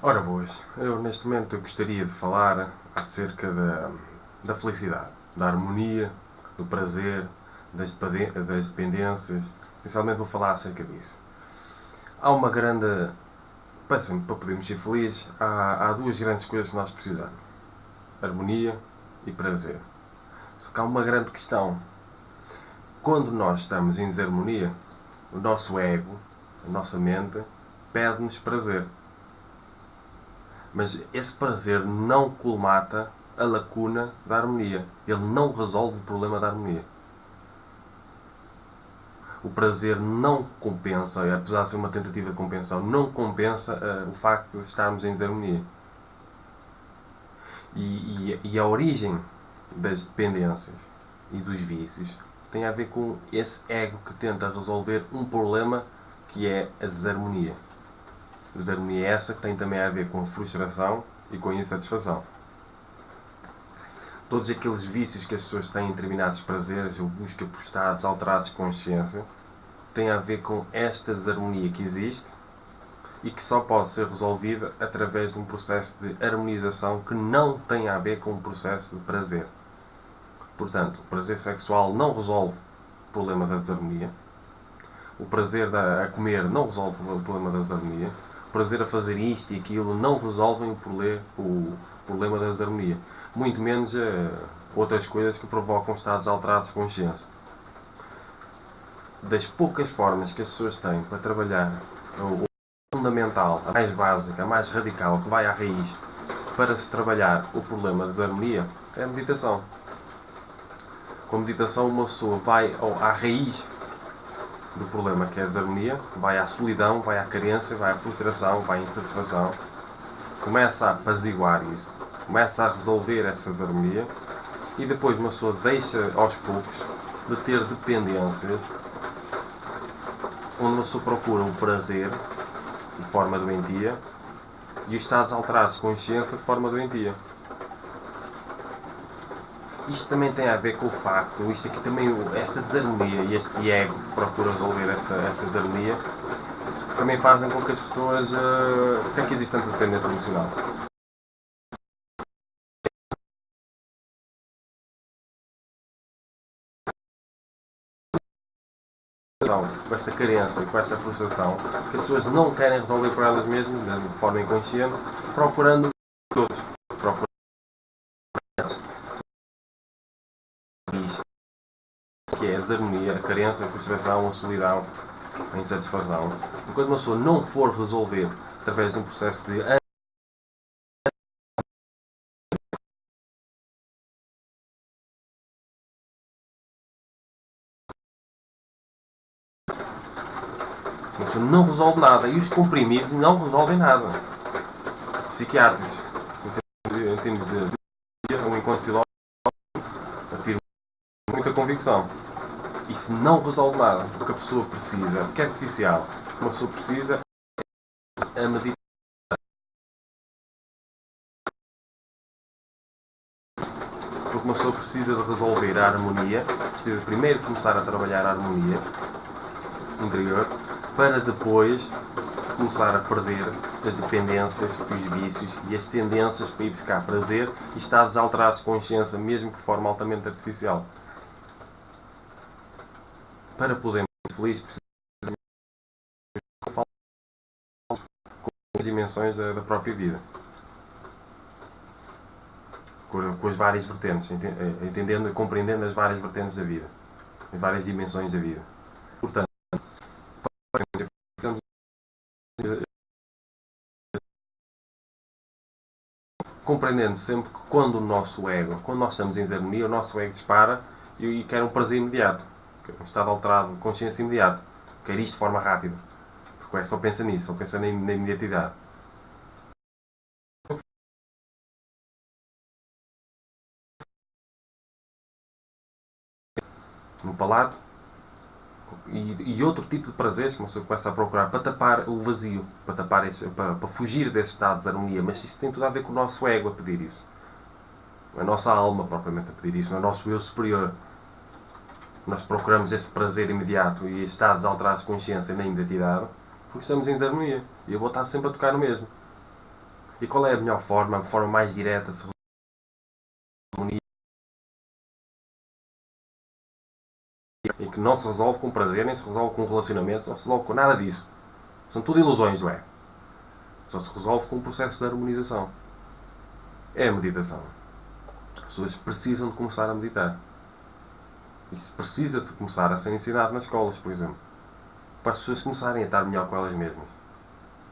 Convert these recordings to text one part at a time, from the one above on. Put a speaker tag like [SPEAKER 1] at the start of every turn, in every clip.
[SPEAKER 1] Ora boas, eu neste momento gostaria de falar acerca da felicidade, da harmonia, do prazer, das dependências. Essencialmente vou falar acerca disso. Há uma grande. Para podermos ser felizes, há duas grandes coisas que nós precisamos: harmonia e prazer. Só que há uma grande questão. Quando nós estamos em desarmonia, o nosso ego, a nossa mente, pede-nos prazer. Mas esse prazer não colmata a lacuna da harmonia. Ele não resolve o problema da harmonia. O prazer não compensa, apesar de ser uma tentativa de compensação, não compensa o facto de estarmos em desarmonia. E a origem das dependências e dos vícios tem a ver com esse ego que tenta resolver um problema que é a desarmonia. A desarmonia é essa que tem também a ver com frustração e com insatisfação. Todos aqueles vícios que as pessoas têm em determinados prazeres, ou busca por estados alterados de consciência, têm a ver com esta desarmonia que existe e que só pode ser resolvida através de um processo de harmonização que não tem a ver com um processo de prazer. Portanto, o prazer sexual não resolve o problema da desarmonia. O prazer a comer não resolve o problema da desarmonia. O prazer a fazer isto e aquilo não resolvem o problema da desarmonia. Muito menos outras coisas que provocam estados alterados de consciência. Das poucas formas que as pessoas têm para trabalhar o fundamental, a mais básica, a mais radical, que vai à raiz para se trabalhar o problema da desarmonia, é a meditação. Com a meditação uma pessoa vai à raiz do problema que é a desarmonia, vai à solidão, vai à carência, vai à frustração, vai à insatisfação, começa a apaziguar isso, começa a resolver essa desarmonia e depois uma pessoa deixa aos poucos de ter dependências onde uma pessoa procura o prazer de forma doentia e os estados alterados de consciência de forma doentia. Isto também tem a ver com o facto, isto aqui também, esta desarmonia e este ego que procura resolver esta desarmonia, também fazem com que as pessoas... Porque é que existe tanta dependência emocional? Com esta carência e com esta frustração, que as pessoas não querem resolver por elas mesmas, mesmo de forma inconsciente, procurando outros. Procurando que é a desarmonia, a carência, a frustração, a solidão, a insatisfação. Enquanto uma pessoa não for resolver através de um processo de uma pessoa não resolve nada e os comprimidos não resolvem nada. Psiquiátricos, em termos de um encontro filósofo, afirma com muita convicção. Isso não resolve nada. O que a pessoa precisa, que é artificial, uma pessoa precisa a meditação. Porque uma pessoa precisa de resolver a harmonia, precisa primeiro começar a trabalhar a harmonia interior, para depois começar a perder as dependências, os vícios e as tendências para ir buscar prazer e estados alterados de consciência, mesmo de forma altamente artificial. Para podermos ser felizes, precisamos com as dimensões da própria vida. Com as várias vertentes, entendendo e compreendendo as várias vertentes da vida, as várias dimensões da vida. Portanto, compreendendo sempre que quando o nosso ego, quando nós estamos em desarmonia, o nosso ego dispara e quer um prazer imediato, um estado alterado de consciência imediato, quer isto de forma rápida, porque só pensa nisso, só pensa na imediatidade. No palato e outro tipo de prazeres que uma pessoa começa a procurar para tapar o vazio, para, tapar para fugir desse estado de desarmonia, mas isso tem tudo a ver com o nosso ego a pedir isso. Não é a nossa alma propriamente a pedir isso, não é o nosso eu superior. Nós procuramos esse prazer imediato e estados alterados de consciência na imediatidade porque estamos em desarmonia. E eu vou estar sempre a tocar no mesmo. E qual é a melhor forma, a forma mais direta, se harmonia, e que não se resolve com prazer, nem se resolve com relacionamentos, não se resolve com nada disso. São tudo ilusões do ego. Só se resolve com um processo de harmonização. É a meditação. As pessoas precisam de começar a meditar. Isso precisa de começar a ser ensinado nas escolas, por exemplo. Para as pessoas começarem a estar melhor com elas mesmas.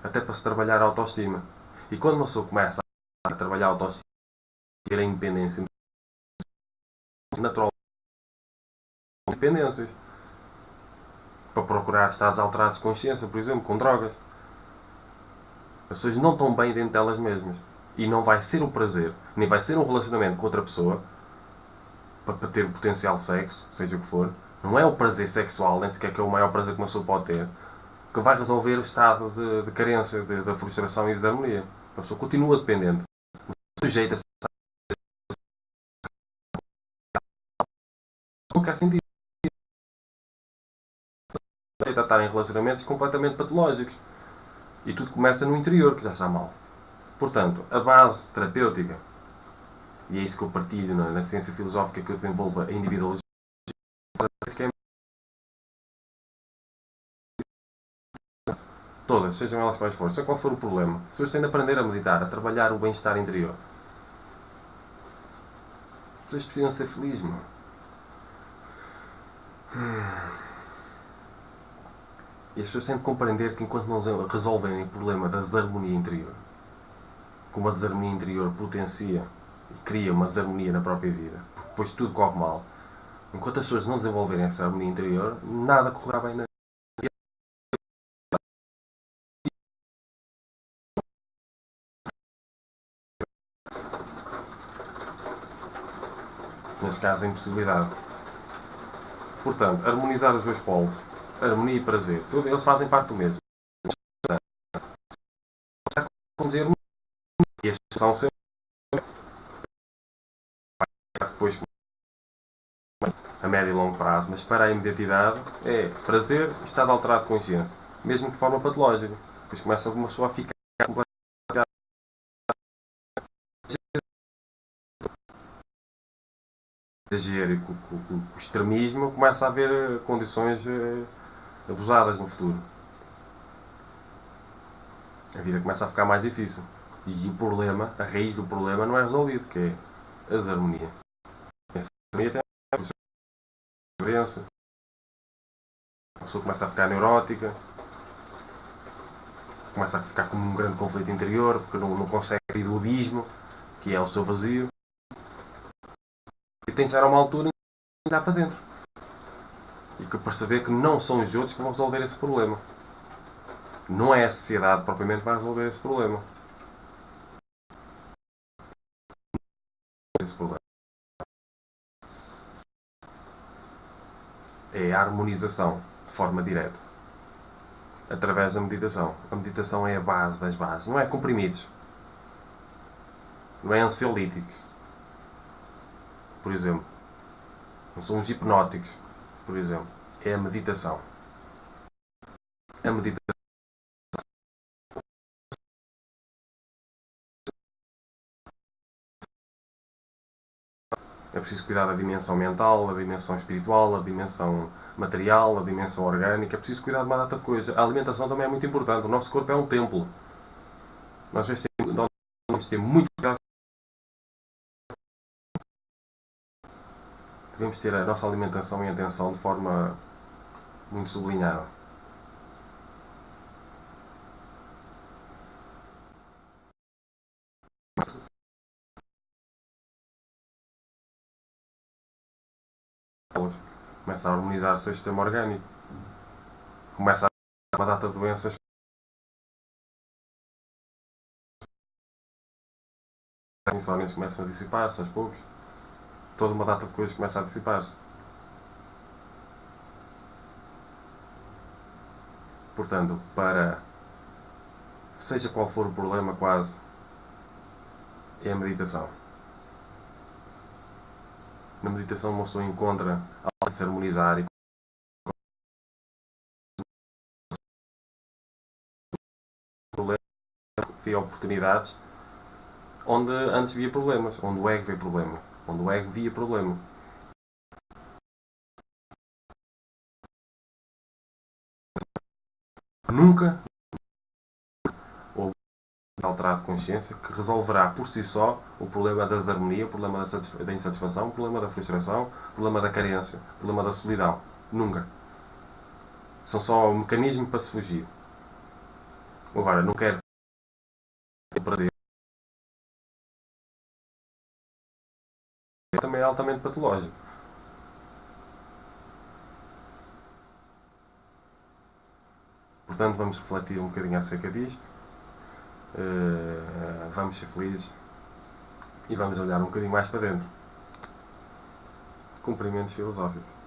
[SPEAKER 1] Até para se trabalhar a autoestima. E quando uma pessoa começa a trabalhar a autoestima, ter a independência, natural, independências, para procurar estados alterados de consciência, por exemplo, com drogas. As pessoas não estão bem dentro delas mesmas. E não vai ser o prazer, nem vai ser um relacionamento com outra pessoa, para ter o potencial sexo, seja o que for. Não é o prazer sexual, nem sequer que é o maior prazer que uma pessoa pode ter, que vai resolver o estado de carência, da frustração e de desarmonia. A pessoa continua dependente. Sujeita-se não quer sentir. Sujeita a estar em relacionamentos completamente patológicos. E tudo começa no interior, que já está mal. Portanto, a base terapêutica, e é isso que eu partilho na ciência filosófica que eu desenvolvo, a individualização, todas, sejam elas quais forem, seja qual for o problema, se vocês têm de aprender a meditar, a trabalhar o bem-estar interior, vocês precisam ser felizes, mano. E as pessoas têm de compreender que enquanto não resolverem o problema da desarmonia interior, como a desarmonia interior potencia e cria uma desarmonia na própria vida, porque depois tudo corre mal, enquanto as pessoas não desenvolverem essa harmonia interior, nada correrá bem na vida. Neste caso, a impossibilidade. Portanto, harmonizar os dois polos, harmonia e prazer, eles fazem parte do mesmo. E a solução sempre depois a médio e longo prazo, mas para a imediatidade é prazer e estado alterado de consciência, mesmo de forma patológica. Depois começa uma pessoa a ficar completamente exagero e com o extremismo, começa a haver condições abusadas no futuro. A vida começa a ficar mais difícil. E o problema, a raiz do problema não é resolvido, que é a desarmonia. Essa desarmonia tem a doença, a pessoa começa a ficar neurótica, começa a ficar com um grande conflito interior, porque não consegue sair do abismo, que é o seu vazio, e tem que chegar a uma altura e olhar para dentro. E que perceber que não são os outros que vão resolver esse problema. Não é a sociedade propriamente que vai resolver esse problema. Esse problema é a harmonização de forma direta, através da meditação. A meditação é a base das bases. Não é comprimidos, não é ansiolíticos, por exemplo. Não são os hipnóticos, por exemplo. É a meditação. A meditação é preciso cuidar da dimensão mental, da dimensão espiritual, da dimensão material, da dimensão orgânica. É preciso cuidar de uma data de coisas. A alimentação também é muito importante. O nosso corpo é um templo. Nós devemos ter muito cuidado. Devemos ter a nossa alimentação em atenção de forma muito sublinhada. Começa a harmonizar o seu sistema orgânico. Começa a ter uma data de doenças. As insónias começam a dissipar-se aos poucos. Toda uma data de coisas começa a dissipar-se. Portanto, para seja qual for o problema, quase, é a meditação. Na meditação, uma pessoa encontra a se harmonizar e vê oportunidades onde antes via problemas, onde o ego vê problema, onde o ego via problema. Nunca houve um alterado de consciência que resolverá por si só o problema da desarmonia, o problema da insatisfação, o problema da frustração, o problema da carência, o problema da solidão. Nunca. São só um mecanismo para se fugir. Agora, não quero ter prazer. Também é altamente patológico. Portanto, vamos refletir um bocadinho acerca disto. Vamos ser felizes e vamos olhar um bocadinho mais para dentro. Cumprimentos filosóficos.